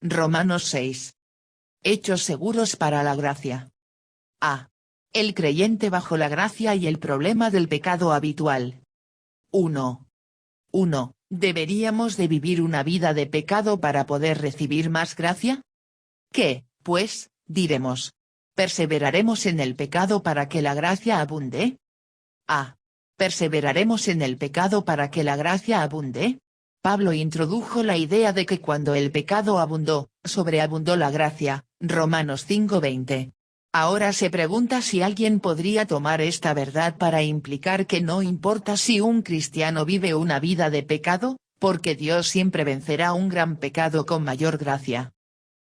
Romanos 6. Hechos seguros para la gracia. A. El creyente bajo la gracia y el problema del pecado habitual. 1. ¿Deberíamos de vivir una vida de pecado para poder recibir más gracia? ¿Qué, pues, diremos? ¿Perseveraremos en el pecado para que la gracia abunde? A. ¿Perseveraremos en el pecado para que la gracia abunde? Pablo introdujo la idea de que cuando el pecado abundó, sobreabundó la gracia, Romanos 5:20. Ahora se pregunta si alguien podría tomar esta verdad para implicar que no importa si un cristiano vive una vida de pecado, porque Dios siempre vencerá un gran pecado con mayor gracia.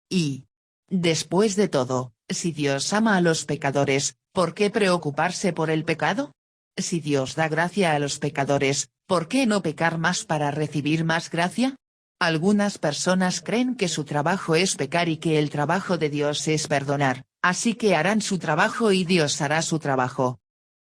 Y, después de todo, si Dios ama a los pecadores, ¿por qué preocuparse por el pecado? Si Dios da gracia a los pecadores, ¿por qué no pecar más para recibir más gracia? Algunas personas creen que su trabajo es pecar y que el trabajo de Dios es perdonar, así que harán su trabajo y Dios hará su trabajo.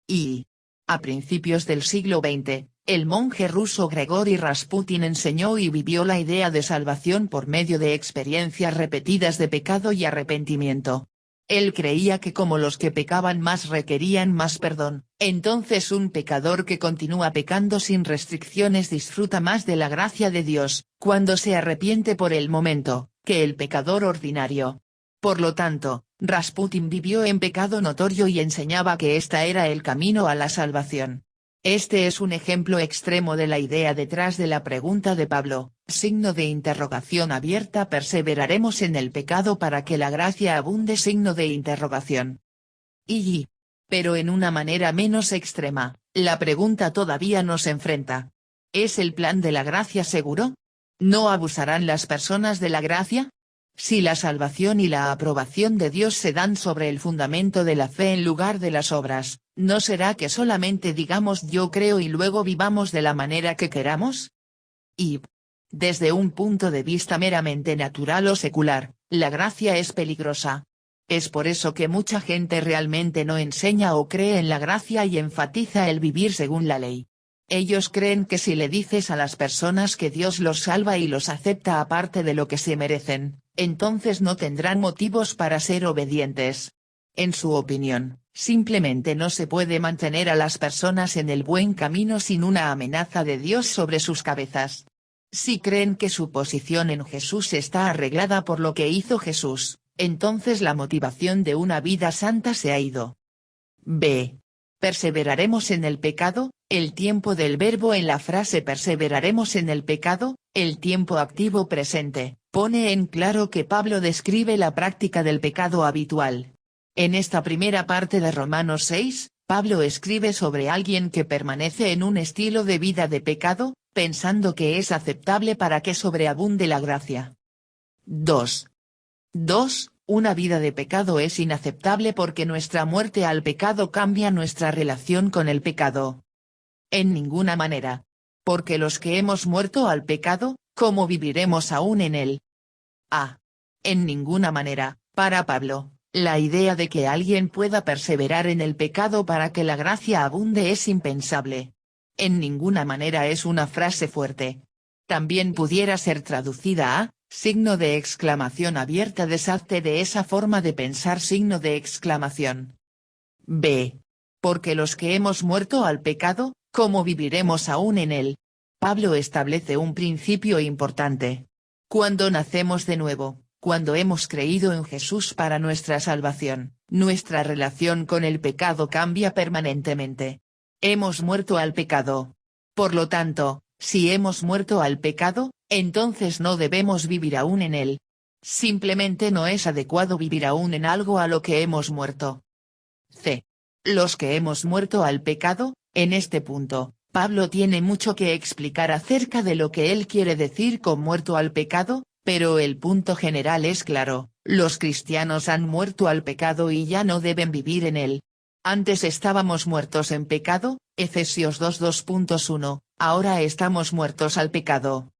Y, a principios del siglo XX, el monje ruso Grigori Rasputin enseñó y vivió la idea de salvación por medio de experiencias repetidas de pecado y arrepentimiento. Él creía que como los que pecaban más requerían más perdón, entonces un pecador que continúa pecando sin restricciones disfruta más de la gracia de Dios, cuando se arrepiente por el momento, que el pecador ordinario. Por lo tanto, Rasputin vivió en pecado notorio y enseñaba que este era el camino a la salvación. Este es un ejemplo extremo de la idea detrás de la pregunta de Pablo, signo de interrogación abierta. ¿Perseveraremos en el pecado para que la gracia abunde? Signo de interrogación. Y, pero en una manera menos extrema, la pregunta todavía nos enfrenta. ¿Es el plan de la gracia seguro? ¿No abusarán las personas de la gracia? Si la salvación y la aprobación de Dios se dan sobre el fundamento de la fe en lugar de las obras, ¿no será que solamente digamos yo creo y luego vivamos de la manera que queramos? Y, desde un punto de vista meramente natural o secular, la gracia es peligrosa. Es por eso que mucha gente realmente no enseña o cree en la gracia y enfatiza el vivir según la ley. Ellos creen que si le dices a las personas que Dios los salva y los acepta aparte de lo que se merecen, entonces no tendrán motivos para ser obedientes. En su opinión, simplemente no se puede mantener a las personas en el buen camino sin una amenaza de Dios sobre sus cabezas. Si creen que su posición en Jesús está arreglada por lo que hizo Jesús, entonces la motivación de una vida santa se ha ido. B. ¿Perseveraremos en el pecado? El tiempo del verbo en la frase perseveraremos en el pecado, el tiempo activo presente, pone en claro que Pablo describe la práctica del pecado habitual. En esta primera parte de Romanos 6, Pablo escribe sobre alguien que permanece en un estilo de vida de pecado, pensando que es aceptable para que sobreabunde la gracia. 2. Una vida de pecado es inaceptable porque nuestra muerte al pecado cambia nuestra relación con el pecado. En ninguna manera. Porque los que hemos muerto al pecado, ¿cómo viviremos aún en él? A. En ninguna manera, para Pablo, la idea de que alguien pueda perseverar en el pecado para que la gracia abunde es impensable. En ninguna manera es una frase fuerte. También pudiera ser traducida a, signo de exclamación abierta. Deshazte de esa forma de pensar. Signo de exclamación. B. Porque los que hemos muerto al pecado, ¿cómo viviremos aún en él? Pablo establece un principio importante. Cuando nacemos de nuevo, cuando hemos creído en Jesús para nuestra salvación, nuestra relación con el pecado cambia permanentemente. Hemos muerto al pecado. Por lo tanto, si hemos muerto al pecado, entonces no debemos vivir aún en él. Simplemente no es adecuado vivir aún en algo a lo que hemos muerto. C. Los que hemos muerto al pecado. En este punto, Pablo tiene mucho que explicar acerca de lo que él quiere decir con muerto al pecado, pero el punto general es claro: los cristianos han muerto al pecado y ya no deben vivir en él. Antes estábamos muertos en pecado, Efesios 2:2.1, ahora estamos muertos al pecado.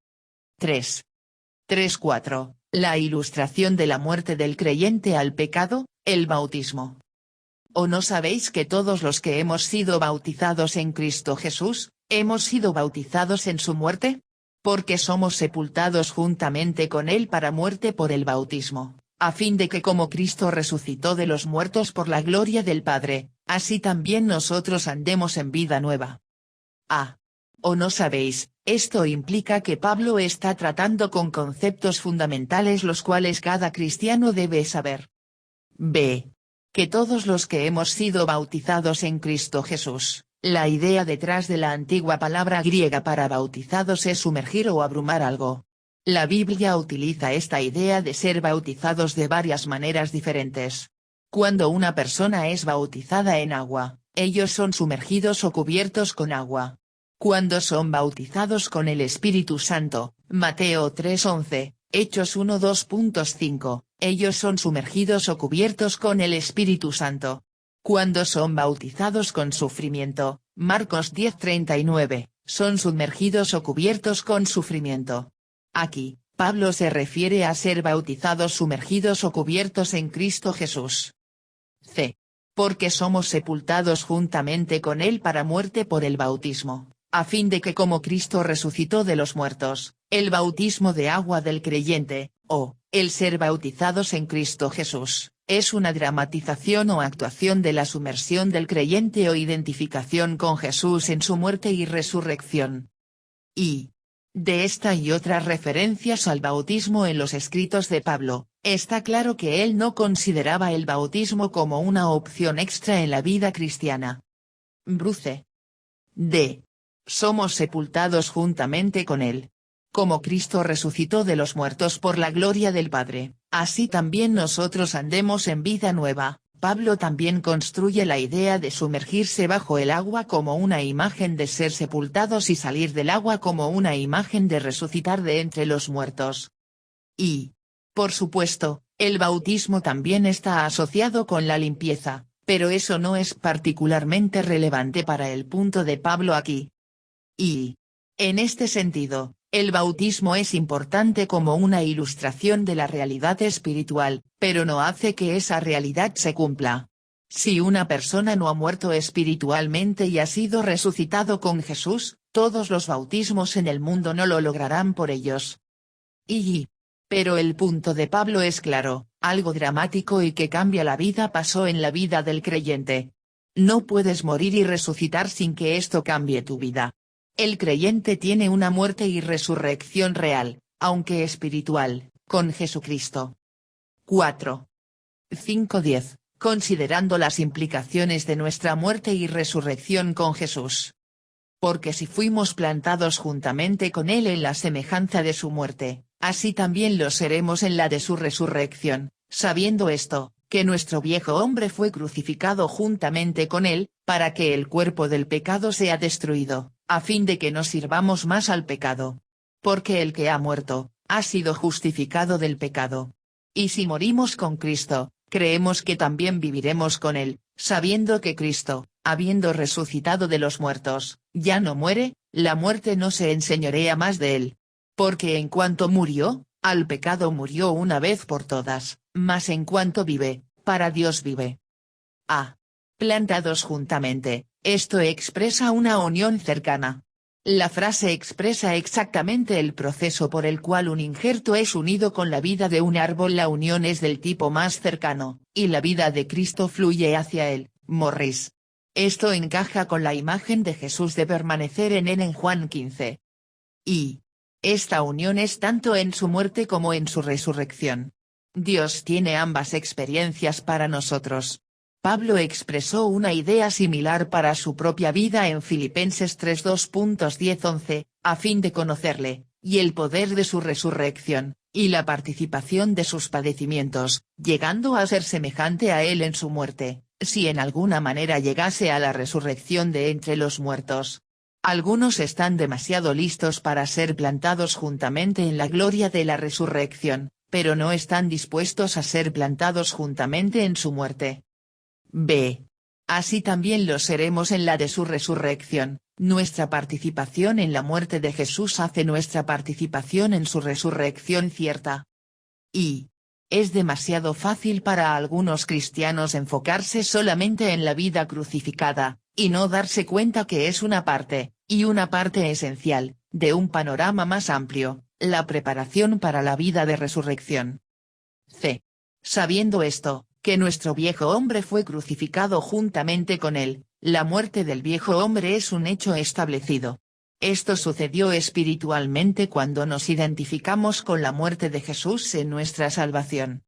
3.4. La ilustración de la muerte del creyente al pecado, el bautismo. ¿O no sabéis que todos los que hemos sido bautizados en Cristo Jesús, hemos sido bautizados en su muerte? porque somos sepultados juntamente con él para muerte por el bautismo, a fin de que como Cristo resucitó de los muertos por la gloria del Padre, así también nosotros andemos en vida nueva. ¿O no sabéis? Esto implica que Pablo está tratando con conceptos fundamentales los cuales cada cristiano debe saber. B. Que todos los que hemos sido bautizados en Cristo Jesús, la idea detrás de la antigua palabra griega para bautizados es sumergir o abrumar algo. La Biblia utiliza esta idea de ser bautizados de varias maneras diferentes. Cuando una persona es bautizada en agua, ellos son sumergidos o cubiertos con agua. Cuando son bautizados con el Espíritu Santo, Mateo 3:11, Hechos 1:2.5, ellos son sumergidos o cubiertos con el Espíritu Santo. Cuando son bautizados con sufrimiento, Marcos 10:39, son sumergidos o cubiertos con sufrimiento. Aquí, Pablo se refiere a ser bautizados sumergidos o cubiertos en Cristo Jesús. C. Porque somos sepultados juntamente con él para muerte por el bautismo, a fin de que como Cristo resucitó de los muertos, el bautismo de agua del creyente, o, el ser bautizados en Cristo Jesús, es una dramatización o actuación de la sumersión del creyente o identificación con Jesús en su muerte y resurrección. Y, de esta y otras referencias al bautismo en los escritos de Pablo, está claro que él no consideraba el bautismo como una opción extra en la vida cristiana. Bruce. D. Somos sepultados juntamente con él. Como Cristo resucitó de los muertos por la gloria del Padre, así también nosotros andemos en vida nueva. Pablo también construye la idea de sumergirse bajo el agua como una imagen de ser sepultados y salir del agua como una imagen de resucitar de entre los muertos. Y, por supuesto, el bautismo también está asociado con la limpieza, pero eso no es particularmente relevante para el punto de Pablo aquí. Y, en este sentido, el bautismo es importante como una ilustración de la realidad espiritual, pero no hace que esa realidad se cumpla. Si una persona no ha muerto espiritualmente y ha sido resucitado con Jesús, todos los bautismos en el mundo no lo lograrán por ellos. Pero el punto de Pablo es claro, algo dramático y que cambia la vida pasó en la vida del creyente. No puedes morir y resucitar sin que esto cambie tu vida. El creyente tiene una muerte y resurrección real, aunque espiritual, con Jesucristo. 4. 5:10. Considerando las implicaciones de nuestra muerte y resurrección con Jesús. Porque si fuimos plantados juntamente con él en la semejanza de su muerte, así también lo seremos en la de su resurrección, sabiendo esto, que nuestro viejo hombre fue crucificado juntamente con él, para que el cuerpo del pecado sea destruido, a fin de que no sirvamos más al pecado. Porque el que ha muerto, ha sido justificado del pecado. Y si morimos con Cristo, creemos que también viviremos con él, sabiendo que Cristo, habiendo resucitado de los muertos, ya no muere, la muerte no se enseñorea más de él. Porque en cuanto murió, al pecado murió una vez por todas, mas en cuanto vive, para Dios vive. Plantados juntamente, esto expresa una unión cercana. La frase expresa exactamente el proceso por el cual un injerto es unido con la vida de un árbol. La unión es del tipo más cercano, y la vida de Cristo fluye hacia él. Morris. Esto encaja con la imagen de Jesús de permanecer en él en Juan 15. Y esta unión es tanto en su muerte como en su resurrección. Dios tiene ambas experiencias para nosotros. Pablo expresó una idea similar para su propia vida en Filipenses 3:2.10-11, a fin de conocerle, y el poder de su resurrección, y la participación de sus padecimientos, llegando a ser semejante a él en su muerte, si en alguna manera llegase a la resurrección de entre los muertos. Algunos están demasiado listos para ser plantados juntamente en la gloria de la resurrección, pero no están dispuestos a ser plantados juntamente en su muerte. B. Así también lo seremos en la de su resurrección. Nuestra participación en la muerte de Jesús hace nuestra participación en su resurrección cierta. Y es demasiado fácil para algunos cristianos enfocarse solamente en la vida crucificada, y no darse cuenta que es una parte, y una parte esencial, de un panorama más amplio, la preparación para la vida de resurrección. C. Sabiendo esto, que nuestro viejo hombre fue crucificado juntamente con él, la muerte del viejo hombre es un hecho establecido. Esto sucedió espiritualmente cuando nos identificamos con la muerte de Jesús en nuestra salvación.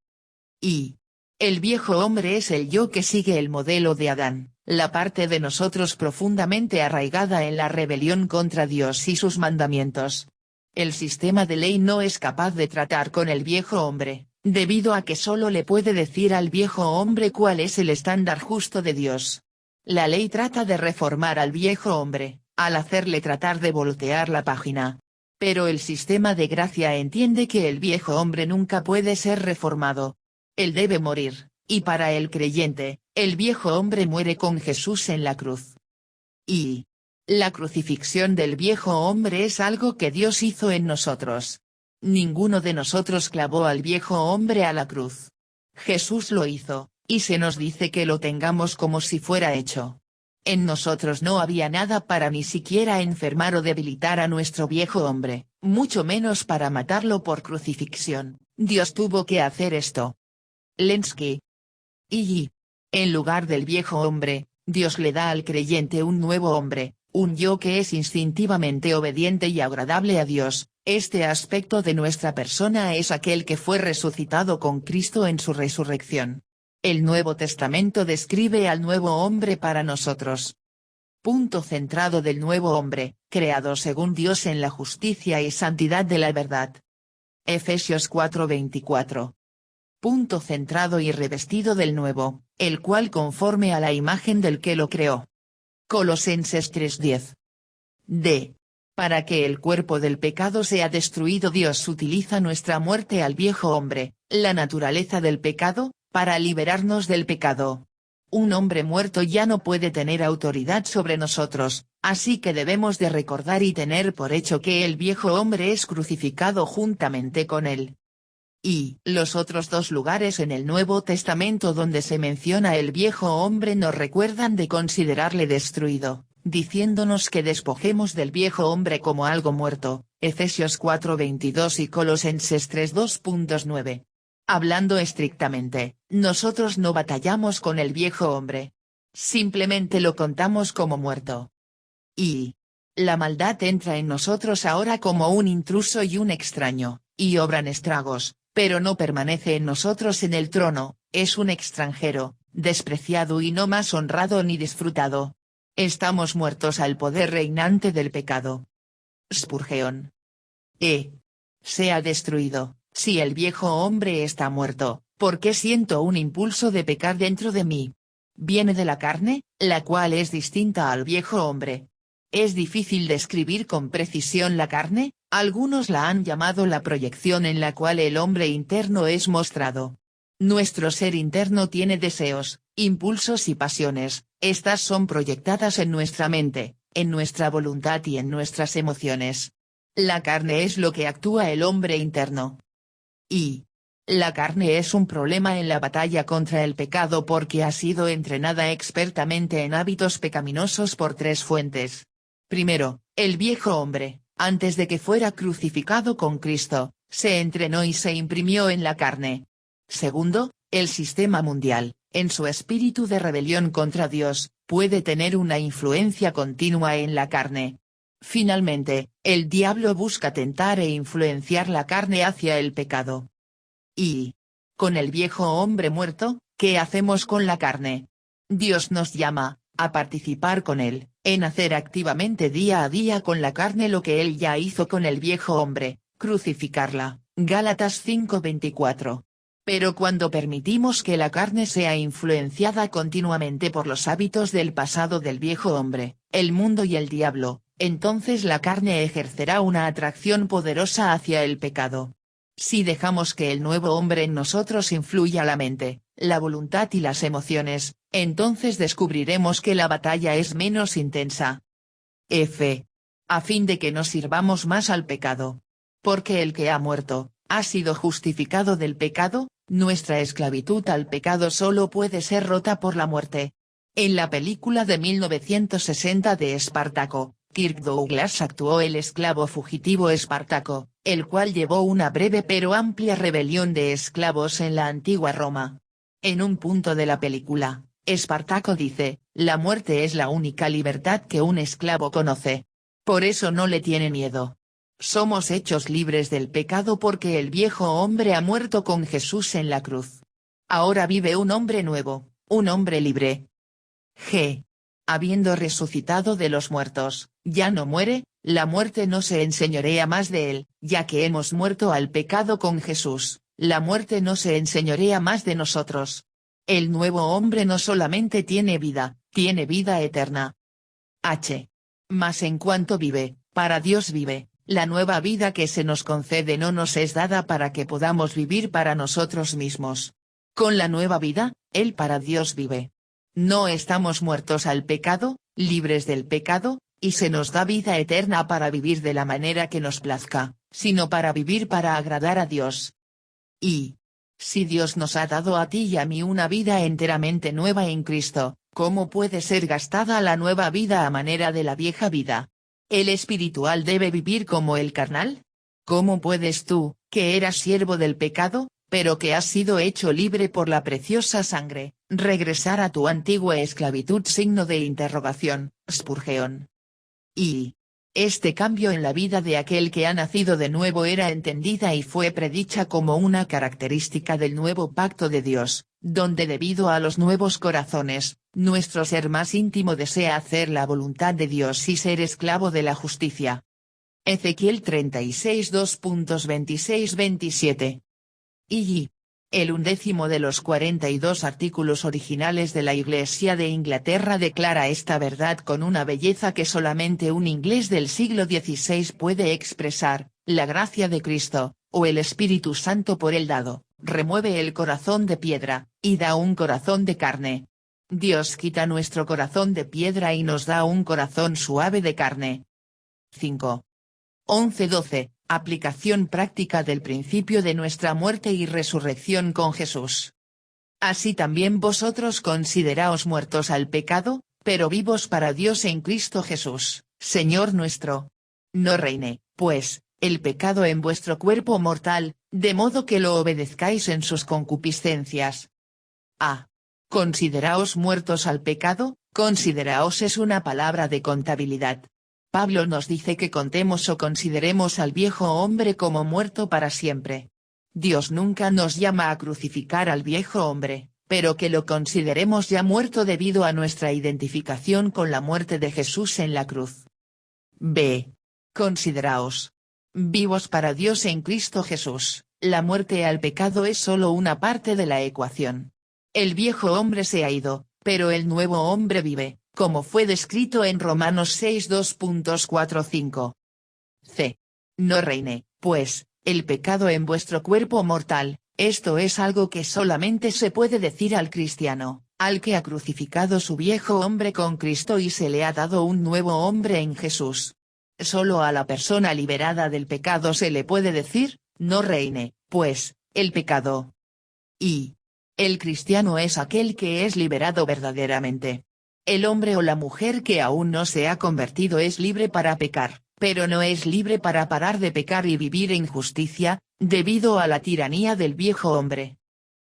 Y el viejo hombre es el yo que sigue el modelo de Adán, la parte de nosotros profundamente arraigada en la rebelión contra Dios y sus mandamientos. El sistema de ley no es capaz de tratar con el viejo hombre, debido a que solo le puede decir al viejo hombre cuál es el estándar justo de Dios. La ley trata de reformar al viejo hombre, al hacerle tratar de voltear la página. Pero el sistema de gracia entiende que el viejo hombre nunca puede ser reformado. Él debe morir, y para el creyente, el viejo hombre muere con Jesús en la cruz. Y la crucifixión del viejo hombre es algo que Dios hizo en nosotros. Ninguno de nosotros clavó al viejo hombre a la cruz. Jesús lo hizo, y se nos dice que lo tengamos como si fuera hecho. En nosotros no había nada para ni siquiera enfermar o debilitar a nuestro viejo hombre, mucho menos para matarlo por crucifixión. Dios tuvo que hacer esto. Lenski. Y en lugar del viejo hombre, Dios le da al creyente un nuevo hombre, un yo que es instintivamente obediente y agradable a Dios. Este aspecto de nuestra persona es aquel que fue resucitado con Cristo en su resurrección. El Nuevo Testamento describe al nuevo hombre para nosotros. Punto centrado del nuevo hombre, creado según Dios en la justicia y santidad de la verdad. Efesios 4:24. Punto centrado y revestido del nuevo, el cual conforme a la imagen del que lo creó. Colosenses 3:10. D. Para que el cuerpo del pecado sea destruido, Dios utiliza nuestra muerte al viejo hombre, la naturaleza del pecado, para liberarnos del pecado. Un hombre muerto ya no puede tener autoridad sobre nosotros, así que debemos de recordar y tener por hecho que el viejo hombre es crucificado juntamente con él. Y los otros dos lugares en el Nuevo Testamento donde se menciona el viejo hombre nos recuerdan de considerarle destruido, diciéndonos que despojemos del viejo hombre como algo muerto, Efesios 4:22 y Colosenses 3:2.9. Hablando estrictamente, nosotros no batallamos con el viejo hombre. Simplemente lo contamos como muerto. Y la maldad entra en nosotros ahora como un intruso y un extraño, y obran estragos, pero no permanece en nosotros en el trono, es un extranjero, despreciado y no más honrado ni disfrutado. Estamos muertos al poder reinante del pecado. Spurgeon. Sea destruido. Si el viejo hombre está muerto, ¿por qué siento un impulso de pecar dentro de mí? Viene de la carne, la cual es distinta al viejo hombre. Es difícil describir con precisión la carne, algunos la han llamado la proyección en la cual el hombre interno es mostrado. Nuestro ser interno tiene deseos, impulsos y pasiones, estas son proyectadas en nuestra mente, en nuestra voluntad y en nuestras emociones. La carne es lo que actúa el hombre interno. Y la carne es un problema en la batalla contra el pecado porque ha sido entrenada expertamente en hábitos pecaminosos por tres fuentes. Primero, el viejo hombre, antes de que fuera crucificado con Cristo, se entrenó y se imprimió en la carne. Segundo, el sistema mundial, en su espíritu de rebelión contra Dios, puede tener una influencia continua en la carne. Finalmente, el diablo busca tentar e influenciar la carne hacia el pecado. Y con el viejo hombre muerto, ¿qué hacemos con la carne? Dios nos llama a participar con él, en hacer activamente día a día con la carne lo que él ya hizo con el viejo hombre, crucificarla, Gálatas 5:24. Pero cuando permitimos que la carne sea influenciada continuamente por los hábitos del pasado del viejo hombre, el mundo y el diablo, entonces la carne ejercerá una atracción poderosa hacia el pecado. Si dejamos que el nuevo hombre en nosotros influya la mente, la voluntad y las emociones, entonces descubriremos que la batalla es menos intensa. A fin de que nos sirvamos más al pecado. Porque el que ha muerto, ha sido justificado del pecado, nuestra esclavitud al pecado solo puede ser rota por la muerte. En la película de 1960 de Espartaco, Kirk Douglas actuó el esclavo fugitivo Espartaco, el cual llevó una breve pero amplia rebelión de esclavos en la antigua Roma. En un punto de la película, Espartaco dice, la muerte es la única libertad que un esclavo conoce. Por eso no le tiene miedo. Somos hechos libres del pecado porque el viejo hombre ha muerto con Jesús en la cruz. Ahora vive un hombre nuevo, un hombre libre. G. Habiendo resucitado de los muertos, ya no muere, la muerte no se enseñorea más de él, ya que hemos muerto al pecado con Jesús, la muerte no se enseñorea más de nosotros. El nuevo hombre no solamente tiene vida eterna. H. Mas en cuanto vive, para Dios vive, la nueva vida que se nos concede no nos es dada para que podamos vivir para nosotros mismos. Con la nueva vida, Él para Dios vive. No estamos muertos al pecado, libres del pecado, y se nos da vida eterna para vivir de la manera que nos plazca, sino para vivir para agradar a Dios. Y, si Dios nos ha dado a ti y a mí una vida enteramente nueva en Cristo, ¿cómo puede ser gastada la nueva vida a manera de la vieja vida? ¿El espiritual debe vivir como el carnal? ¿Cómo puedes tú, que eras siervo del pecado, pero que has sido hecho libre por la preciosa sangre, regresar a tu antigua esclavitud? Signo de interrogación, Spurgeon. Y este cambio en la vida de aquel que ha nacido de nuevo era entendida y fue predicha como una característica del nuevo pacto de Dios, donde debido a los nuevos corazones, nuestro ser más íntimo desea hacer la voluntad de Dios y ser esclavo de la justicia. Ezequiel 36 2.26-27. Y. El 11º de los 42 artículos originales de la Iglesia de Inglaterra declara esta verdad con una belleza que solamente un inglés del siglo XVI puede expresar: la gracia de Cristo, o el Espíritu Santo por él dado, remueve el corazón de piedra, y da un corazón de carne. Dios quita nuestro corazón de piedra y nos da un corazón suave de carne. 5. 11-12. Aplicación práctica del principio de nuestra muerte y resurrección con Jesús. Así también vosotros consideraos muertos al pecado, pero vivos para Dios en Cristo Jesús, Señor nuestro. No reine, pues, el pecado en vuestro cuerpo mortal, de modo que lo obedezcáis en sus concupiscencias. A. Consideraos muertos al pecado. Consideraos es una palabra de contabilidad. Pablo nos dice que contemos o consideremos al viejo hombre como muerto para siempre. Dios nunca nos llama a crucificar al viejo hombre, pero que lo consideremos ya muerto debido a nuestra identificación con la muerte de Jesús en la cruz. B. Consideraos vivos para Dios en Cristo Jesús. La muerte al pecado es solo una parte de la ecuación. El viejo hombre se ha ido, pero el nuevo hombre vive, como fue descrito en Romanos 6 2.4-5. C. No reine, pues, el pecado en vuestro cuerpo mortal. Esto es algo que solamente se puede decir al cristiano, al que ha crucificado su viejo hombre con Cristo y se le ha dado un nuevo hombre en Jesús. Solo a la persona liberada del pecado se le puede decir: no reine, pues, el pecado. Y el cristiano es aquel que es liberado verdaderamente. El hombre o la mujer que aún no se ha convertido es libre para pecar, pero no es libre para parar de pecar y vivir en justicia, debido a la tiranía del viejo hombre.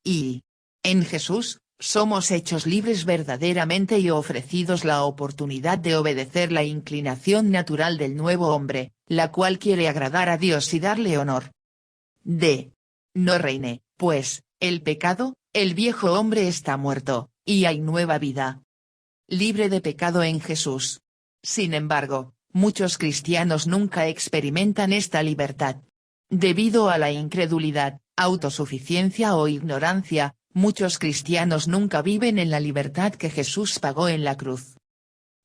Y en Jesús, somos hechos libres verdaderamente y ofrecidos la oportunidad de obedecer la inclinación natural del nuevo hombre, la cual quiere agradar a Dios y darle honor. D. No reine, pues, el pecado. El viejo hombre está muerto, y hay nueva vida. Libre de pecado en Jesús. Sin embargo, muchos cristianos nunca experimentan esta libertad. Debido a la incredulidad, autosuficiencia o ignorancia, muchos cristianos nunca viven en la libertad que Jesús pagó en la cruz.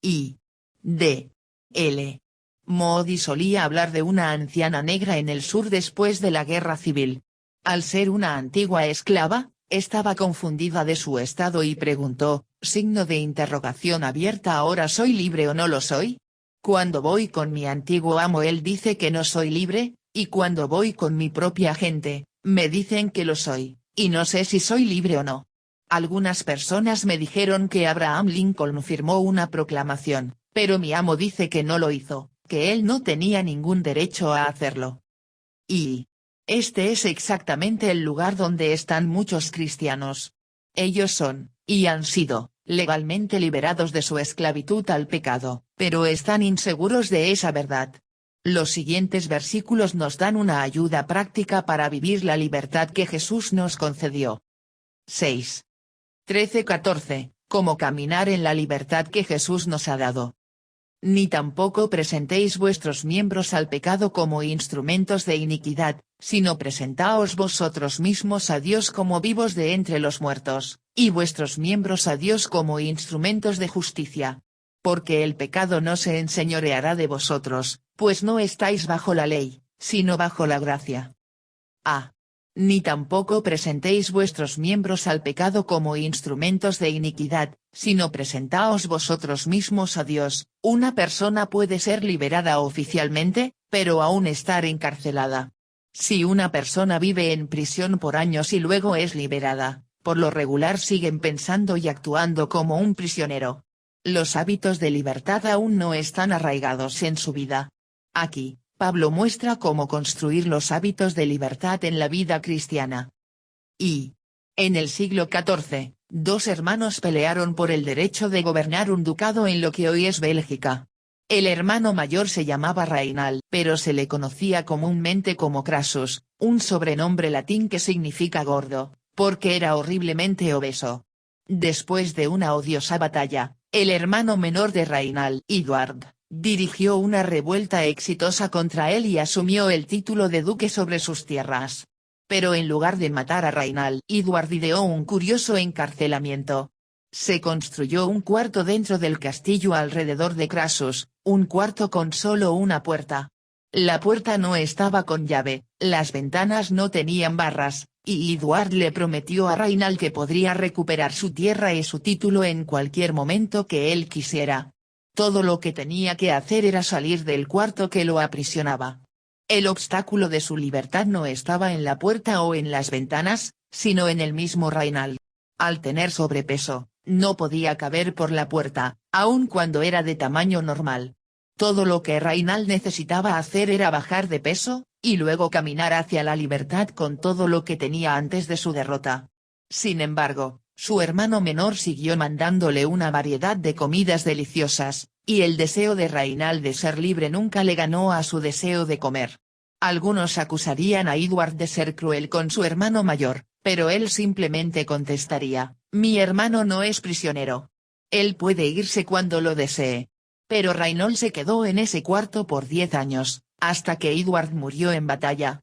I. D. L. Moody solía hablar de una anciana negra en el sur después de la guerra civil. Al ser una antigua esclava, estaba confundida de su estado y preguntó, signo de interrogación abierta: ¿ahora soy libre o no lo soy? Cuando voy con mi antiguo amo él dice que no soy libre, y cuando voy con mi propia gente, me dicen que lo soy, y no sé si soy libre o no. Algunas personas me dijeron que Abraham Lincoln firmó una proclamación, Pero mi amo dice que no lo hizo, que él no tenía ningún derecho a hacerlo. Y este es exactamente el lugar donde están muchos cristianos. Ellos son, y han sido, legalmente liberados de su esclavitud al pecado, pero están inseguros de esa verdad. Los siguientes versículos nos dan una ayuda práctica para vivir la libertad que Jesús nos concedió. 6. 13-14, cómo caminar en la libertad que Jesús nos ha dado. Ni tampoco presentéis vuestros miembros al pecado como instrumentos de iniquidad, sino presentaos vosotros mismos a Dios como vivos de entre los muertos, y vuestros miembros a Dios como instrumentos de justicia. Porque el pecado no se enseñoreará de vosotros, pues no estáis bajo la ley, sino bajo la gracia. Ni tampoco presentéis vuestros miembros al pecado como instrumentos de iniquidad, sino presentaos vosotros mismos a Dios. Una persona puede ser liberada oficialmente, pero aún estar encarcelada. Si una persona vive en prisión por años y luego es liberada, por lo regular siguen pensando y actuando como un prisionero. Los hábitos de libertad aún no están arraigados en su vida. Aquí, Pablo muestra cómo construir los hábitos de libertad en la vida cristiana. En el siglo XIV, dos hermanos pelearon por el derecho de gobernar un ducado en lo que hoy es Bélgica. El hermano mayor se llamaba Reinald, pero se le conocía comúnmente como Crassus, un sobrenombre latín que significa gordo, porque era horriblemente obeso. Después de una odiosa batalla, el hermano menor de Reinald, Edward, dirigió una revuelta exitosa contra él y asumió el título de duque sobre sus tierras. Pero en lugar de matar a Reinald, Edward ideó un curioso encarcelamiento. Se construyó un cuarto dentro del castillo alrededor de Crassus, un cuarto con solo una puerta. La puerta no estaba con llave, las ventanas no tenían barras, y Edward le prometió a Reinald que podría recuperar su tierra y su título en cualquier momento que él quisiera. Todo lo que tenía que hacer era salir del cuarto que lo aprisionaba. El obstáculo de su libertad no estaba en la puerta o en las ventanas, sino en el mismo Reinald. Al tener sobrepeso, no podía caber por la puerta, aun cuando era de tamaño normal. Todo lo que Reinald necesitaba hacer era bajar de peso, y luego caminar hacia la libertad con todo lo que tenía antes de su derrota. Sin embargo, su hermano menor siguió mandándole una variedad de comidas deliciosas, y el deseo de Reinald de ser libre nunca le ganó a su deseo de comer. Algunos acusarían a Edward de ser cruel con su hermano mayor, pero él simplemente contestaría: mi hermano no es prisionero. Él puede irse cuando lo desee. Pero Reinald se quedó en ese cuarto por 10 años, hasta que Edward murió en batalla.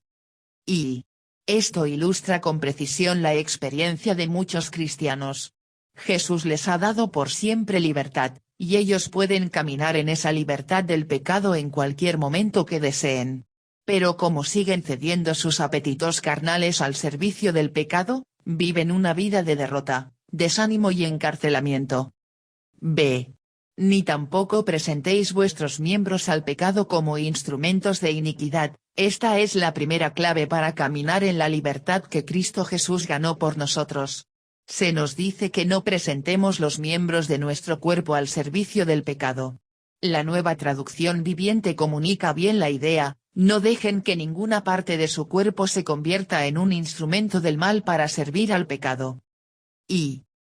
Esto ilustra con precisión la experiencia de muchos cristianos. Jesús les ha dado por siempre libertad, y ellos pueden caminar en esa libertad del pecado en cualquier momento que deseen. Pero como siguen cediendo sus apetitos carnales al servicio del pecado, viven una vida de derrota, desánimo y encarcelamiento. Ni tampoco presentéis vuestros miembros al pecado como instrumentos de iniquidad. Esta es la primera clave para caminar en la libertad que Cristo Jesús ganó por nosotros. Se nos dice que no presentemos los miembros de nuestro cuerpo al servicio del pecado. La Nueva Traducción Viviente comunica bien la idea: no dejen que ninguna parte de su cuerpo se convierta en un instrumento del mal para servir al pecado.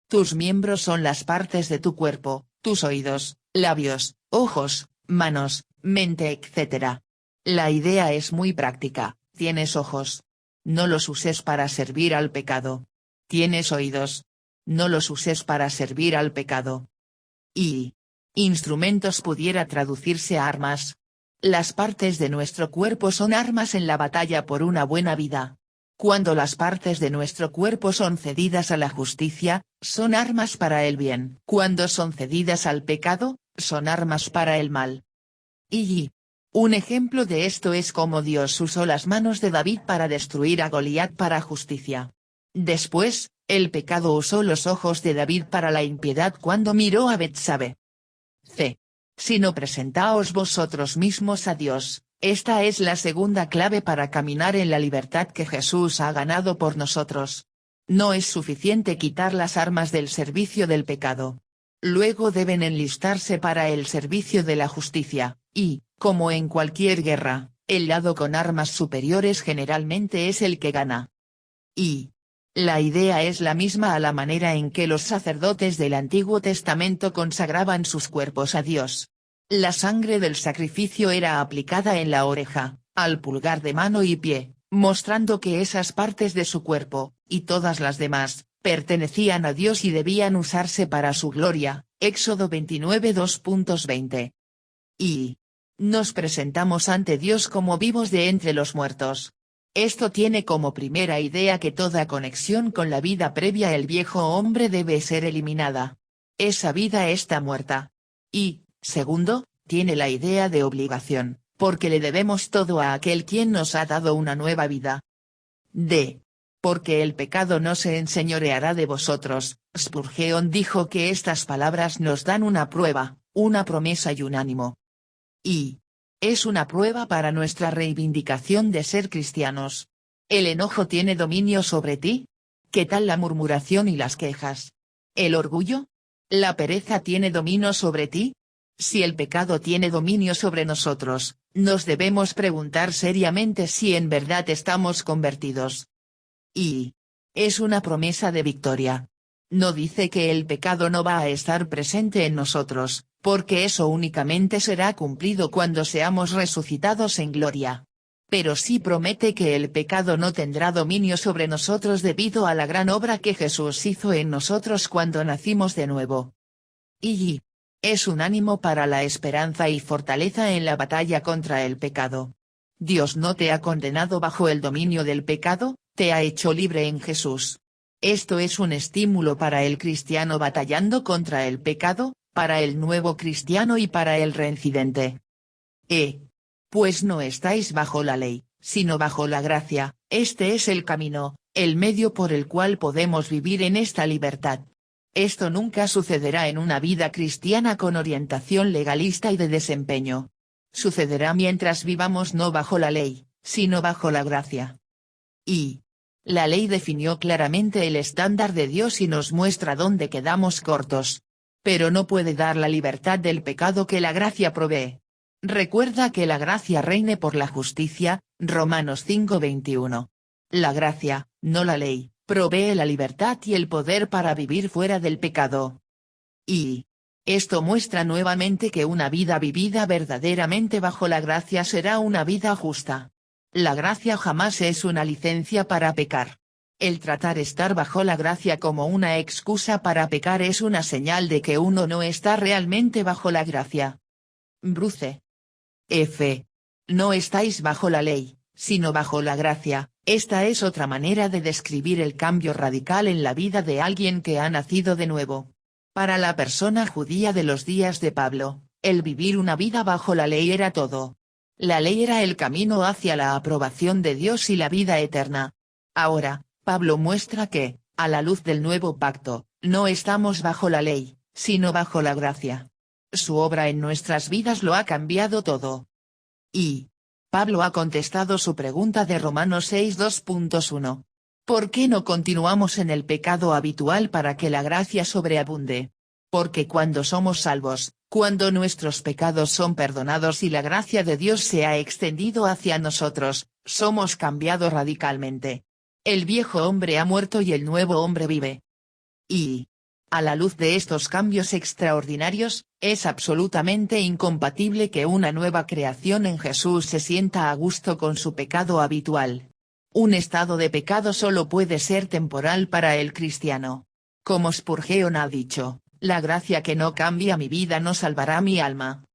Tus miembros son las partes de tu cuerpo, tus oídos, labios, ojos, manos, mente, etc. La idea es muy práctica: tienes ojos. No los uses para servir al pecado. Tienes oídos. No los uses para servir al pecado. Instrumentos pudiera traducirse a armas. Las partes de nuestro cuerpo son armas en la batalla por una buena vida. Cuando las partes de nuestro cuerpo son cedidas a la justicia, son armas para el bien. Cuando son cedidas al pecado, son armas para el mal. Un ejemplo de esto es cómo Dios usó las manos de David para destruir a Goliat para justicia. Después, el pecado usó los ojos de David para la impiedad cuando miró a Betsabe. Sino presentaos vosotros mismos a Dios. Esta es la segunda clave para caminar en la libertad que Jesús ha ganado por nosotros. No es suficiente quitar las armas del servicio del pecado. Luego deben enlistarse para el servicio de la justicia, y, como en cualquier guerra, el lado con armas superiores generalmente es el que gana. Y la idea es la misma a la manera en que los sacerdotes del Antiguo Testamento consagraban sus cuerpos a Dios. La sangre del sacrificio era aplicada en la oreja, al pulgar de mano y pie, mostrando que esas partes de su cuerpo, y todas las demás, pertenecían a Dios y debían usarse para su gloria. Éxodo 29 2.20. Y nos presentamos ante Dios como vivos de entre los muertos. Esto tiene como primera idea que toda conexión con la vida previa el viejo hombre debe ser eliminada. Esa vida está muerta. Y, segundo, tiene la idea de obligación, porque le debemos todo a aquel quien nos ha dado una nueva vida. D. Porque el pecado no se enseñoreará de vosotros. Spurgeon dijo que estas palabras nos dan una prueba, una promesa y un ánimo. Y es una prueba para nuestra reivindicación de ser cristianos. ¿El enojo tiene dominio sobre ti? ¿Qué tal la murmuración y las quejas? ¿El orgullo? ¿La pereza tiene dominio sobre ti? Si el pecado tiene dominio sobre nosotros, nos debemos preguntar seriamente si en verdad estamos convertidos. Y es una promesa de victoria. No dice que el pecado no va a estar presente en nosotros, porque eso únicamente será cumplido cuando seamos resucitados en gloria. Pero sí promete que el pecado no tendrá dominio sobre nosotros debido a la gran obra que Jesús hizo en nosotros cuando nacimos de nuevo. Y es un ánimo para la esperanza y fortaleza en la batalla contra el pecado. Dios no te ha condenado bajo el dominio del pecado, te ha hecho libre en Jesús. Esto es un estímulo para el cristiano batallando contra el pecado, para el nuevo cristiano y para el reincidente. Pues no estáis bajo la ley, sino bajo la gracia. Este es el camino, el medio por el cual podemos vivir en esta libertad. Esto nunca sucederá en una vida cristiana con orientación legalista y de desempeño. Sucederá mientras vivamos no bajo la ley, sino bajo la gracia. Y la ley definió claramente el estándar de Dios y nos muestra dónde quedamos cortos. Pero no puede dar la libertad del pecado que la gracia provee. Recuerda que la gracia reine por la justicia, Romanos 5:21. La gracia, no la ley, provee la libertad y el poder para vivir fuera del pecado. Y esto muestra nuevamente que una vida vivida verdaderamente bajo la gracia será una vida justa. La gracia jamás es una licencia para pecar. El tratar estar bajo la gracia como una excusa para pecar es una señal de que uno no está realmente bajo la gracia. Bruce. F. No estáis bajo la ley, sino bajo la gracia. Esta es otra manera de describir el cambio radical en la vida de alguien que ha nacido de nuevo. Para la persona judía de los días de Pablo, el vivir una vida bajo la ley era todo. La ley era el camino hacia la aprobación de Dios y la vida eterna. Ahora, Pablo muestra que, a la luz del nuevo pacto, no estamos bajo la ley, sino bajo la gracia. Su obra en nuestras vidas lo ha cambiado todo. Y Pablo ha contestado su pregunta de Romanos 6:2.1. ¿Por qué no continuamos en el pecado habitual para que la gracia sobreabunde? Porque cuando somos salvos, cuando nuestros pecados son perdonados y la gracia de Dios se ha extendido hacia nosotros, somos cambiados radicalmente. El viejo hombre ha muerto y el nuevo hombre vive. Y a la luz de estos cambios extraordinarios, es absolutamente incompatible que una nueva creación en Jesús se sienta a gusto con su pecado habitual. Un estado de pecado solo puede ser temporal para el cristiano. Como Spurgeon ha dicho, la gracia que no cambia mi vida no salvará mi alma.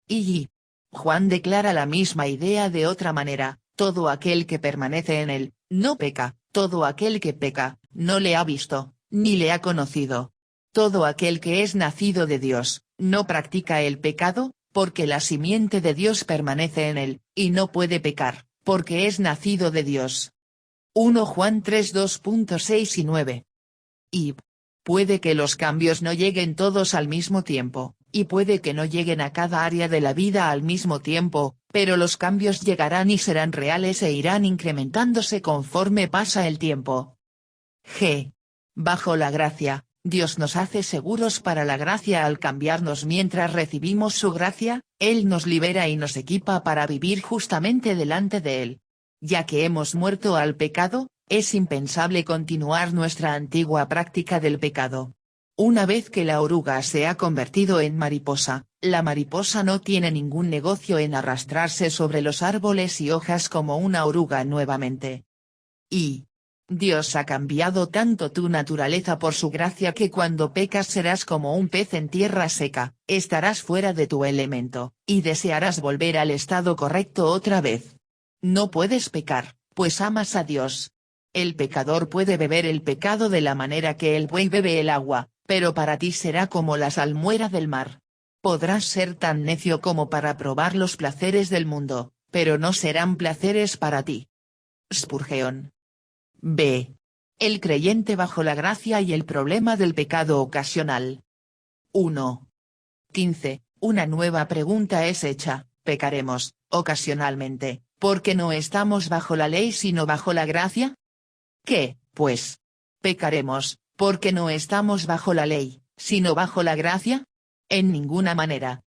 Y Juan declara la misma idea de otra manera: todo aquel que permanece en él, no peca; todo aquel que peca, no le ha visto, ni le ha conocido. Todo aquel que es nacido de Dios, no practica el pecado, porque la simiente de Dios permanece en él, y no puede pecar, porque es nacido de Dios. 1 Juan 3:2.6 y 9. Y puede que los cambios no lleguen todos al mismo tiempo, y puede que no lleguen a cada área de la vida al mismo tiempo, pero los cambios llegarán y serán reales e irán incrementándose conforme pasa el tiempo. G. Bajo la gracia, Dios nos hace seguros para la gracia al cambiarnos mientras recibimos su gracia, Él nos libera y nos equipa para vivir justamente delante de Él. Ya que hemos muerto al pecado, es impensable continuar nuestra antigua práctica del pecado. Una vez que la oruga se ha convertido en mariposa, la mariposa no tiene ningún negocio en arrastrarse sobre los árboles y hojas como una oruga nuevamente. Y Dios ha cambiado tanto tu naturaleza por su gracia que cuando pecas serás como un pez en tierra seca, estarás fuera de tu elemento, y desearás volver al estado correcto otra vez. No puedes pecar, pues amas a Dios. El pecador puede beber el pecado de la manera que el buey bebe el agua, pero para ti será como la salmuera del mar. Podrás ser tan necio como para probar los placeres del mundo, pero no serán placeres para ti. Spurgeon. B. El creyente bajo la gracia y el problema del pecado ocasional. 1. 15. Una nueva pregunta es hecha: ¿pecaremos, ocasionalmente, porque no estamos bajo la ley sino bajo la gracia? ¿Qué, pues? ¿Pecaremos, porque no estamos bajo la ley, sino bajo la gracia? En ninguna manera.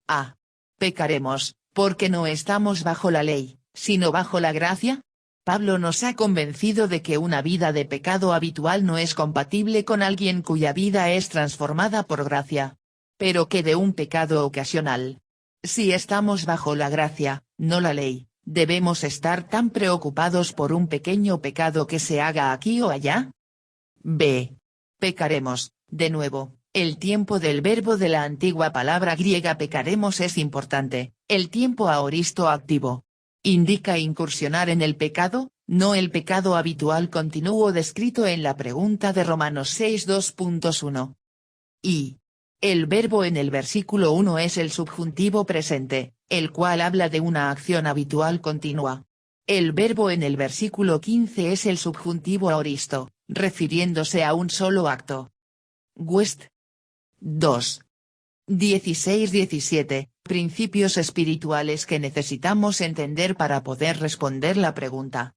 A. ¿Pecaremos, porque no estamos bajo la ley, sino bajo la gracia? Pablo nos ha convencido de que una vida de pecado habitual no es compatible con alguien cuya vida es transformada por gracia. Pero que de un pecado ocasional. Si estamos bajo la gracia, no la ley, ¿debemos estar tan preocupados por un pequeño pecado que se haga aquí o allá? B. Pecaremos, de nuevo. El tiempo del verbo de la antigua palabra griega pecaremos es importante, el tiempo aoristo activo. Indica incursionar en el pecado, no el pecado habitual continuo descrito en la pregunta de Romanos 6 2.1. Y el verbo en el versículo 1 es el subjuntivo presente, el cual habla de una acción habitual continua. El verbo en el versículo 15 es el subjuntivo aoristo, refiriéndose a un solo acto. West. 2. 16-17, principios espirituales que necesitamos entender para poder responder la pregunta.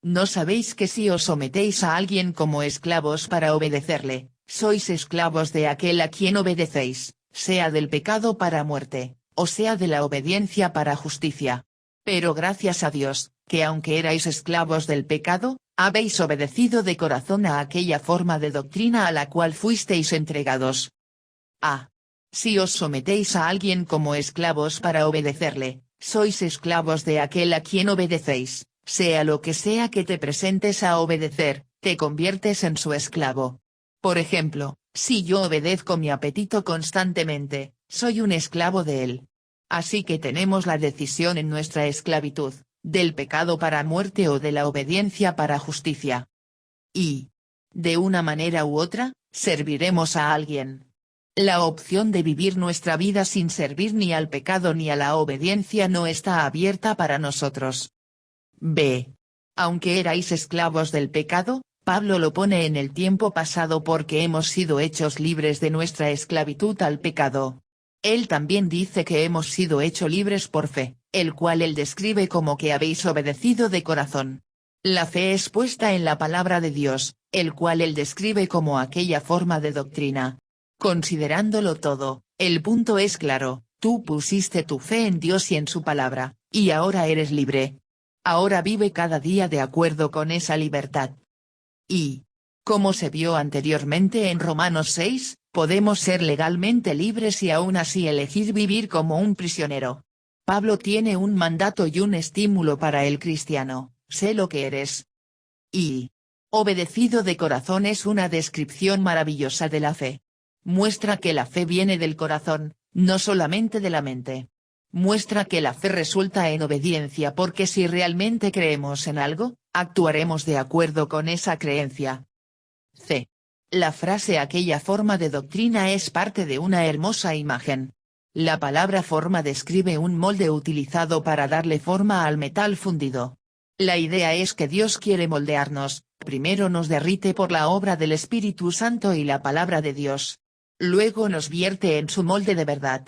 ¿No sabéis que si os sometéis a alguien como esclavos para obedecerle, sois esclavos de aquel a quien obedecéis, sea del pecado para muerte, o sea de la obediencia para justicia? Pero gracias a Dios, que aunque erais esclavos del pecado, habéis obedecido de corazón a aquella forma de doctrina a la cual fuisteis entregados. A. Si os sometéis a alguien como esclavos para obedecerle, sois esclavos de aquel a quien obedecéis, sea lo que sea que te presentes a obedecer, te conviertes en su esclavo. Por ejemplo, si yo obedezco mi apetito constantemente, soy un esclavo de él. Así que tenemos la decisión en nuestra esclavitud, del pecado para muerte o de la obediencia para justicia. Y, de una manera u otra, serviremos a alguien. La opción de vivir nuestra vida sin servir ni al pecado ni a la obediencia no está abierta para nosotros. B. Aunque erais esclavos del pecado, Pablo lo pone en el tiempo pasado porque hemos sido hechos libres de nuestra esclavitud al pecado. Él también dice que hemos sido hechos libres por fe, el cual él describe como que habéis obedecido de corazón. La fe es puesta en la palabra de Dios, el cual él describe como aquella forma de doctrina. Considerándolo todo, el punto es claro: tú pusiste tu fe en Dios y en su palabra, y ahora eres libre. Ahora vive cada día de acuerdo con esa libertad. Y, como se vio anteriormente en Romanos 6, podemos ser legalmente libres y aún así elegir vivir como un prisionero. Pablo tiene un mandato y un estímulo para el cristiano: sé lo que eres. Y obedecido de corazón es una descripción maravillosa de la fe. Muestra que la fe viene del corazón, no solamente de la mente. Muestra que la fe resulta en obediencia porque si realmente creemos en algo, actuaremos de acuerdo con esa creencia. C. La frase aquella forma de doctrina es parte de una hermosa imagen. La palabra forma describe un molde utilizado para darle forma al metal fundido. La idea es que Dios quiere moldearnos, primero nos derrite por la obra del Espíritu Santo y la palabra de Dios. Luego nos vierte en su molde de verdad.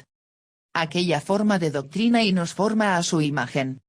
Aquella forma de doctrina y nos forma a su imagen.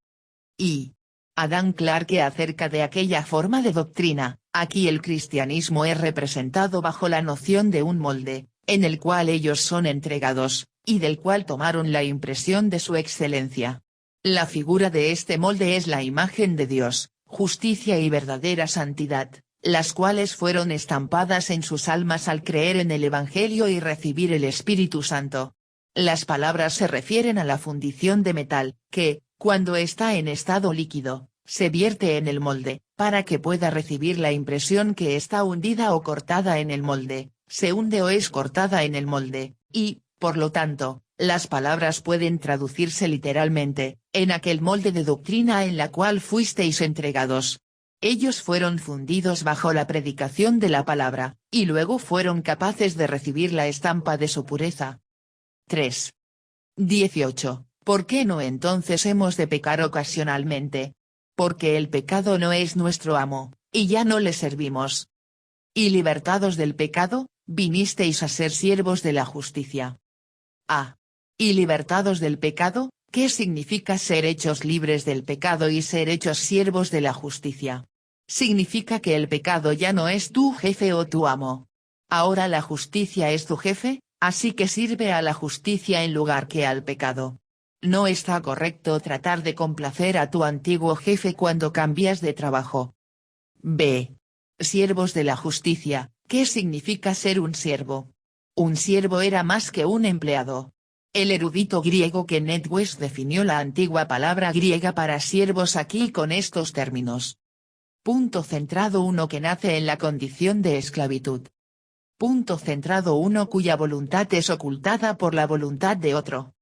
Y Adam Clarke acerca de aquella forma de doctrina, Aquí el cristianismo es representado bajo la noción de un molde, en el cual ellos son entregados, y del cual tomaron la impresión de su excelencia. La figura de este molde es la imagen de Dios, justicia y verdadera santidad, las cuales fueron estampadas en sus almas al creer en el Evangelio y recibir el Espíritu Santo. Las palabras se refieren a la fundición de metal, que, cuando está en estado líquido, se vierte en el molde, para que pueda recibir la impresión que está hundida o cortada en el molde, se hunde o es cortada en el molde, y, por lo tanto, las palabras pueden traducirse literalmente, en aquel molde de doctrina en la cual fuisteis entregados. Ellos fueron fundidos bajo la predicación de la palabra, y luego fueron capaces de recibir la estampa de su pureza. 3. 18. ¿Por qué no entonces hemos de pecar ocasionalmente? Porque el pecado no es nuestro amo, y ya no le servimos. Y libertados del pecado, vinisteis a ser siervos de la justicia. A. Y libertados del pecado, ¿qué significa ser hechos libres del pecado y ser hechos siervos de la justicia? Significa que el pecado ya no es tu jefe o tu amo. Ahora la justicia es tu jefe, así que sirve a la justicia en lugar que al pecado. No está correcto tratar de complacer a tu antiguo jefe cuando cambias de trabajo. B. Siervos de la justicia, ¿qué significa ser un siervo? Un siervo era más que un empleado. El erudito griego Kenneth West definió la antigua palabra griega para siervos aquí con estos términos. Punto centrado uno que nace en la condición de esclavitud. Punto centrado uno cuya voluntad es ocultada por la voluntad de otro.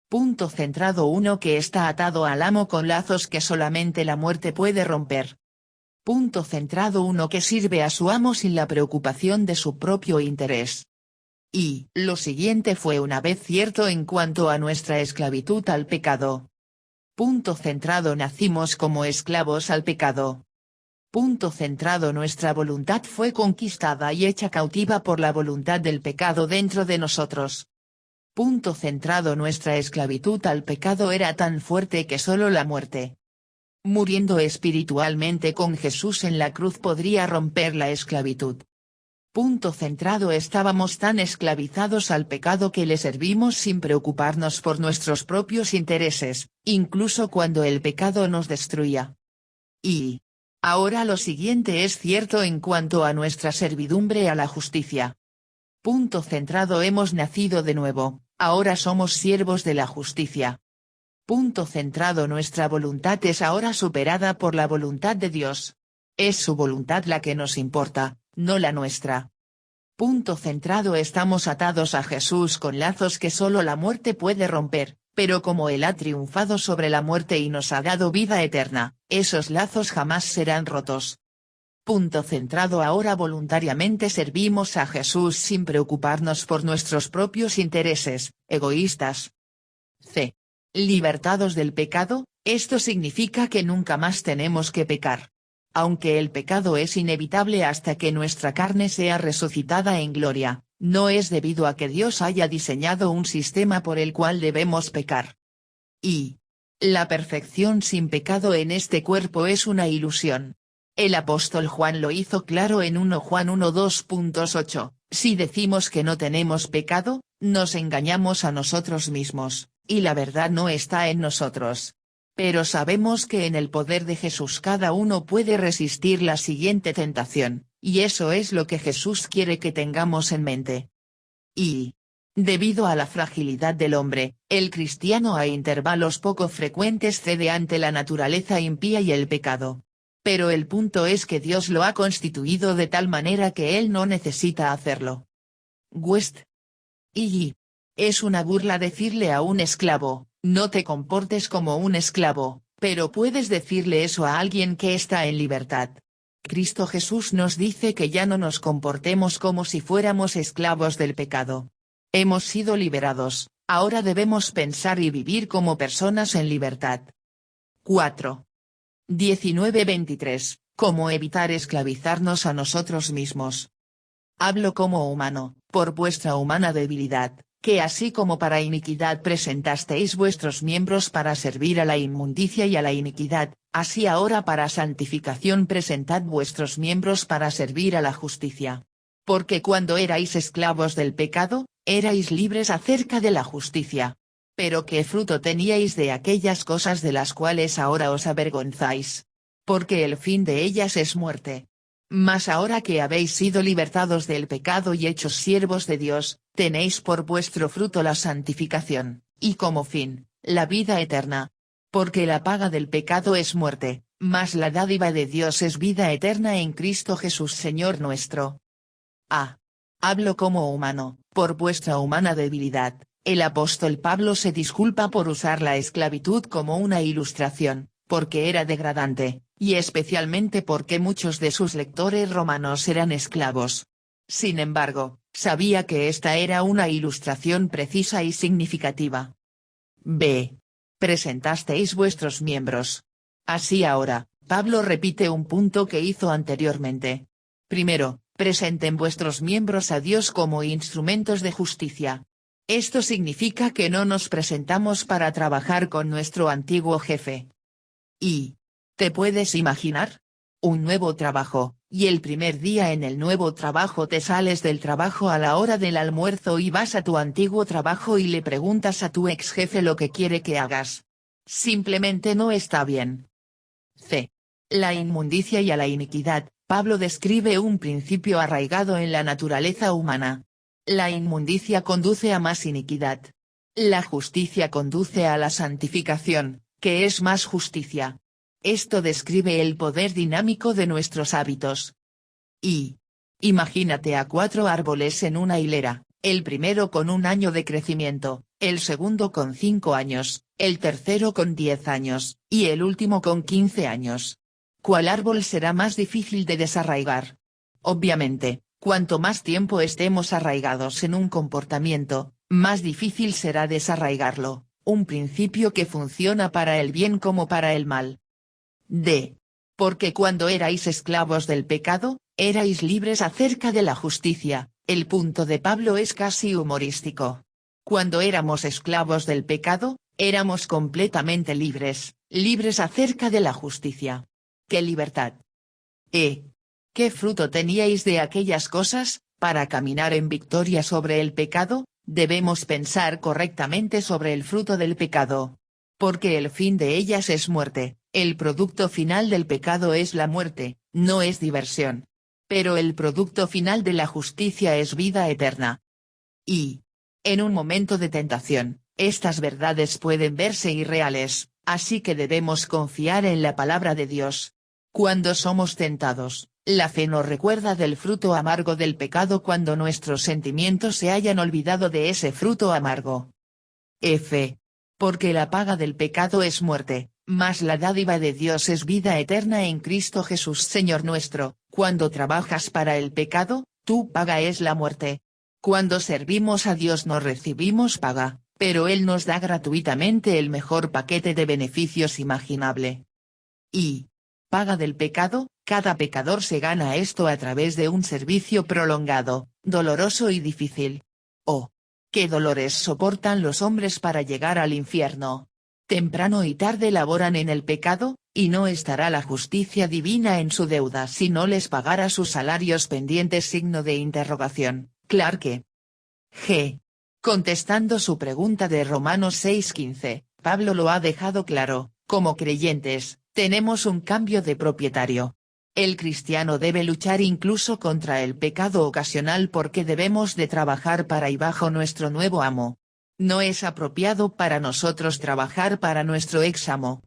Punto centrado uno que está atado al amo con lazos que solamente la muerte puede romper. Punto centrado uno que sirve a su amo sin la preocupación de su propio interés. Y lo siguiente fue una vez cierto en cuanto a nuestra esclavitud al pecado. Punto centrado nacimos como esclavos al pecado. Punto centrado nuestra voluntad fue conquistada y hecha cautiva por la voluntad del pecado dentro de nosotros. Punto centrado nuestra esclavitud al pecado era tan fuerte que solo la muerte, muriendo espiritualmente con Jesús en la cruz, podría romper la esclavitud. Punto centrado estábamos tan esclavizados al pecado que le servimos sin preocuparnos por nuestros propios intereses, incluso cuando el pecado nos destruía. Y ahora lo siguiente es cierto en cuanto a nuestra servidumbre a la justicia. Punto centrado hemos nacido de nuevo, ahora somos siervos de la justicia. Punto centrado nuestra voluntad es ahora superada por la voluntad de Dios. Es su voluntad la que nos importa, no la nuestra. Punto centrado estamos atados a Jesús con lazos que solo la muerte puede romper, pero como Él ha triunfado sobre la muerte y nos ha dado vida eterna, esos lazos jamás serán rotos. Punto centrado ahora voluntariamente servimos a Jesús sin preocuparnos por nuestros propios intereses, egoístas. C. Libertados del pecado, esto significa que nunca más tenemos que pecar. Aunque el pecado es inevitable hasta que nuestra carne sea resucitada en gloria, no es debido a que Dios haya diseñado un sistema por el cual debemos pecar. Y la perfección sin pecado en este cuerpo es una ilusión. El apóstol Juan lo hizo claro en 1 Juan 1:2.8, si decimos que no tenemos pecado, nos engañamos a nosotros mismos, y la verdad no está en nosotros. Pero sabemos que en el poder de Jesús cada uno puede resistir la siguiente tentación, y eso es lo que Jesús quiere que tengamos en mente. Y debido a la fragilidad del hombre, el cristiano a intervalos poco frecuentes cede ante la naturaleza impía y el pecado. Pero el punto es que Dios lo ha constituido de tal manera que él no necesita hacerlo. West. Y es una burla decirle a un esclavo, no te comportes como un esclavo, pero puedes decirle eso a alguien que está en libertad. Cristo Jesús nos dice que ya no nos comportemos como si fuéramos esclavos del pecado. Hemos sido liberados, ahora debemos pensar y vivir como personas en libertad. 4. 19-23, ¿cómo evitar esclavizarnos a nosotros mismos? Hablo como humano, por vuestra humana debilidad, que así como para iniquidad presentasteis vuestros miembros para servir a la inmundicia y a la iniquidad, así ahora para santificación presentad vuestros miembros para servir a la justicia. Porque cuando erais esclavos del pecado, erais libres acerca de la justicia. Pero ¿qué fruto teníais de aquellas cosas de las cuales ahora os avergonzáis? Porque el fin de ellas es muerte. Mas ahora que habéis sido libertados del pecado y hechos siervos de Dios, tenéis por vuestro fruto la santificación, y como fin, la vida eterna. Porque la paga del pecado es muerte, mas la dádiva de Dios es vida eterna en Cristo Jesús Señor nuestro. Hablo como humano, por vuestra humana debilidad. El apóstol Pablo se disculpa por usar la esclavitud como una ilustración, porque era degradante, y especialmente porque muchos de sus lectores romanos eran esclavos. Sin embargo, sabía que esta era una ilustración precisa y significativa. B. Presentasteis vuestros miembros. Así ahora, Pablo repite un punto que hizo anteriormente. Primero, presenten vuestros miembros a Dios como instrumentos de justicia. Esto significa que no nos presentamos para trabajar con nuestro antiguo jefe. ¿Te puedes imaginar? Un nuevo trabajo, y el primer día en el nuevo trabajo te sales del trabajo a la hora del almuerzo y vas a tu antiguo trabajo y le preguntas a tu ex jefe lo que quiere que hagas. Simplemente no está bien. C. La inmundicia y a la iniquidad. Pablo describe un principio arraigado en la naturaleza humana. La inmundicia conduce a más iniquidad. La justicia conduce a la santificación, que es más justicia. Esto describe el poder dinámico de nuestros hábitos. Imagínate a 4 árboles en una hilera, el primero con 1 año de crecimiento, el segundo con 5 años, el tercero con 10 años, y el último con 15 años. ¿Cuál árbol será más difícil de desarraigar? Obviamente, cuanto más tiempo estemos arraigados en un comportamiento, más difícil será desarraigarlo, un principio que funciona para el bien como para el mal. D. Porque cuando erais esclavos del pecado, erais libres acerca de la justicia. El punto de Pablo es casi humorístico. Cuando éramos esclavos del pecado, éramos completamente libres, libres acerca de la justicia. ¡Qué libertad! ¿Qué fruto teníais de aquellas cosas? Para caminar en victoria sobre el pecado, debemos pensar correctamente sobre el fruto del pecado. Porque el fin de ellas es muerte, el producto final del pecado es la muerte, no es diversión. Pero el producto final de la justicia es vida eterna. En un momento de tentación, estas verdades pueden verse irreales, así que debemos confiar en la palabra de Dios. Cuando somos tentados, la fe nos recuerda del fruto amargo del pecado cuando nuestros sentimientos se hayan olvidado de ese fruto amargo. F. Porque la paga del pecado es muerte, mas la dádiva de Dios es vida eterna en Cristo Jesús Señor nuestro. Cuando trabajas para el pecado, tu paga es la muerte. Cuando servimos a Dios no recibimos paga, pero Él nos da gratuitamente el mejor paquete de beneficios imaginable. Paga del pecado, cada pecador se gana esto a través de un servicio prolongado, doloroso y difícil. Oh, qué dolores soportan los hombres para llegar al infierno. Temprano y tarde laboran en el pecado, y no estará la justicia divina en su deuda si no les pagara sus salarios pendientes. Signo de interrogación, Clarke. G. Contestando su pregunta de Romanos 6:15, Pablo lo ha dejado claro, como creyentes, tenemos un cambio de propietario. El cristiano debe luchar incluso contra el pecado ocasional porque debemos de trabajar para y bajo nuestro nuevo amo. No es apropiado para nosotros trabajar para nuestro ex amo.